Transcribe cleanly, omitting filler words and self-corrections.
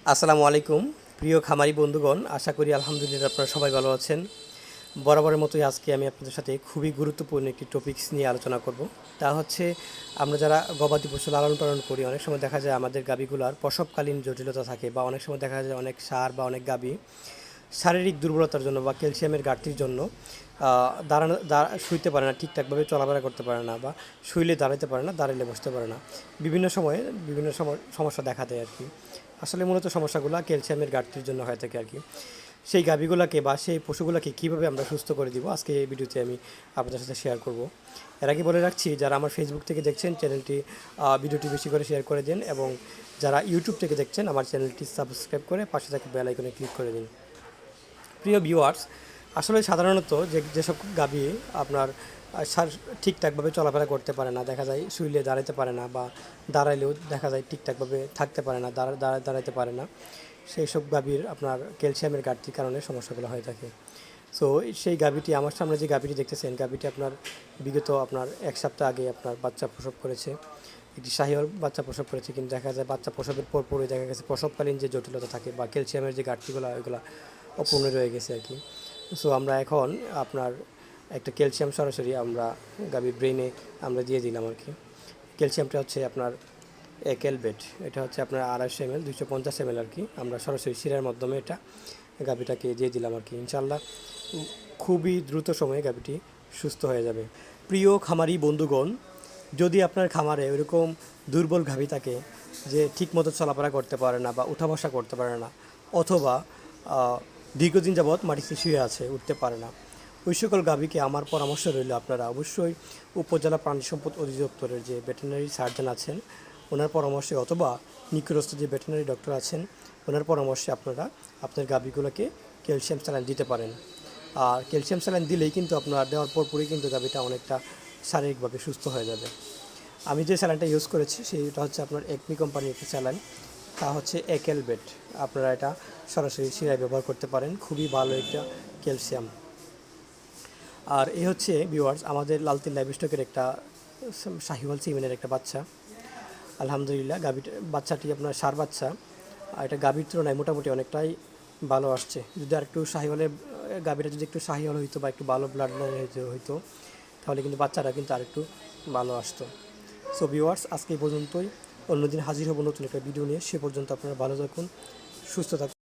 আসসালামু আলাইকুম প্রিয় খামারি বন্ধুগণ, আশা করি আলহামদুলিল্লাহ আপনারা সবাই ভালো আছেন। বরাবরের মতোই আজকে আমি আপনাদের সাথে খুবই গুরুত্বপূর্ণ একটি টপিকস নিয়ে আলোচনা করব। তা হচ্ছে, আমরা যারা গবাদি পশু লালন পালন করি, অনেক সময় দেখা যায় আমাদের গাভীগুলার প্রসবকালীন জটিলতা থাকে, বা অনেক সময় দেখা যায় অনেক ষাঁড় বা অনেক গাভী শারীরিক দুর্বলতার জন্য বা ক্যালসিয়ামের ঘাটতির জন্য শুইতে পারে না, ঠিকঠাকভাবে চলাফেরা করতে পারে না, বা শুইলে দাঁড়াতে পারে না, দাঁড়ালে বসতে পারে না। বিভিন্ন সময়ে বিভিন্ন সমস্যা দেখা দেয় আর কি। আসলে মূলত সমস্যাগুলো ক্যালসিয়ামের ঘাটতির জন্য হয়ে থাকে আর কি। সেই গাভীগুলোকে বা সেই পশুগুলোকে কীভাবে আমরা সুস্থ করে দিব, আজকে এই ভিডিওতে আমি আপনাদের সাথে শেয়ার করব। এর আগে বলে রাখছি, যারা আমার ফেসবুক থেকে দেখছেন চ্যানেলটি ভিডিওটি বেশি করে শেয়ার করে দিন, এবং যারা ইউটিউব থেকে দেখছেন আমার চ্যানেলটি সাবস্ক্রাইব করে পাশে থাকা বেল আইকনে ক্লিক করে দিন। প্রিয় ভিউয়ার্স, আসলে সাধারণত যেসব গাভী আপনার ঠিকঠাকভাবে চলাফেরা করতে পারে না, দেখা যায় শুইলে দাঁড়াতে পারে না, বা দাঁড়াইলেও দেখা যায় ঠিকঠাকভাবে থাকতে পারে না, দাঁড়াতে পারে না, সেই সব গাভীর আপনার ক্যালসিয়ামের ঘাটতির কারণে সমস্যাগুলো হয়ে থাকে। সো সেই গাভীটি, আমার সামনে যে গাভীটি দেখতেছেন, গাভীটি আপনার বিগত আপনার এক সপ্তাহ আগে আপনার বাচ্চা প্রসব করেছে, একটি শাহিওয়াল বাচ্চা প্রসব করেছে। কিন্তু দেখা যায় বাচ্চা প্রসবের পরপরই দেখা গেছে প্রসবকালীন যে জটিলতা থাকে বা ক্যালসিয়ামের যে ঘাটতিগুলো, ওইগুলো অপূর্ণ রয়ে গেছে আর কি। সো আমরা এখন আপনার একটা ক্যালসিয়াম সরাসরি আমরা গাভীর ব্রেনে আমরা দিয়ে দিলাম আর কি। ক্যালসিয়ামটা হচ্ছে আপনার একেলবেট, এটা হচ্ছে আপনার 250 ml 250 ml আর কি। আমরা সরাসরি শিরার মাধ্যমে এটা গাভীটাকে দিয়ে দিলাম আর কি। ইনশাল্লাহ খুবই দ্রুত সময়ে গাভীটি সুস্থ হয়ে যাবে। প্রিয় খামারি বন্ধুগণ, যদি আপনার খামারে ওইরকম দুর্বল গাভী থাকে যে ঠিকমতো চলাফেরা করতে পারে না বা উঠা বসা করতে পারে না, অথবা দীর্ঘদিন যাবৎ মাটিতে শুয়ে আছে, উঠতে পারে না, ওই সকল গাভীকে আমার পরামর্শ রইল আপনারা অবশ্যই উপজেলা প্রাণী সম্পদ অধিদপ্তরের যে ভেটেরিনারি সার্জন আছেন ওনার পরামর্শে, অথবা নিকটস্থ যে ভেটেরিনারি ডক্টর আছেন ওনার পরামর্শে আপনারা আপনার গাভীগুলোকে ক্যালসিয়াম স্যালাইন দিতে পারেন। আর ক্যালসিয়াম স্যালাইন দিলেই কিন্তু আপনার দেওয়ার পরপরই কিন্তু গাভীটা অনেকটা শারীরিকভাবে সুস্থ হয়ে যাবে। আমি যে স্যালাইনটা ইউজ করেছি সেটা হচ্ছে আপনার একমি কোম্পানির একটি স্যালাইন, তা হচ্ছে একেলবেট। আপনারা এটা সরাসরি শিরায় ব্যবহার করতে পারেন, খুবই ভালো একটা ক্যালসিয়াম। আর এই হচ্ছে ভিউয়ার্স আমাদের লালতির লাইভস্টকের একটা শাহিওয়াল সিমেনের একটা বাচ্চা। আলহামদুলিল্লাহ বাচ্চাটি আপনার ষাঁড় বাচ্চা, আর এটা গাভীর তুলনায় মোটামুটি অনেকটাই ভালো আসছে। যদি আর একটু শাহিওয়ালের গাভীটা যদি একটু শাহিওয়াল হইতো বা একটু ভালো ব্লাড লাইন হইতো, তাহলে কিন্তু বাচ্চাটা কিন্তু আর একটু ভালো আসতো। সো ভিউয়ার্স, আজকে এই পর্যন্তই। অন্যদিন হাজির হব নতুন একটা ভিডিও নিয়ে। সে পর্যন্ত আপনারা ভালো থাকুন, সুস্থ থাকুন।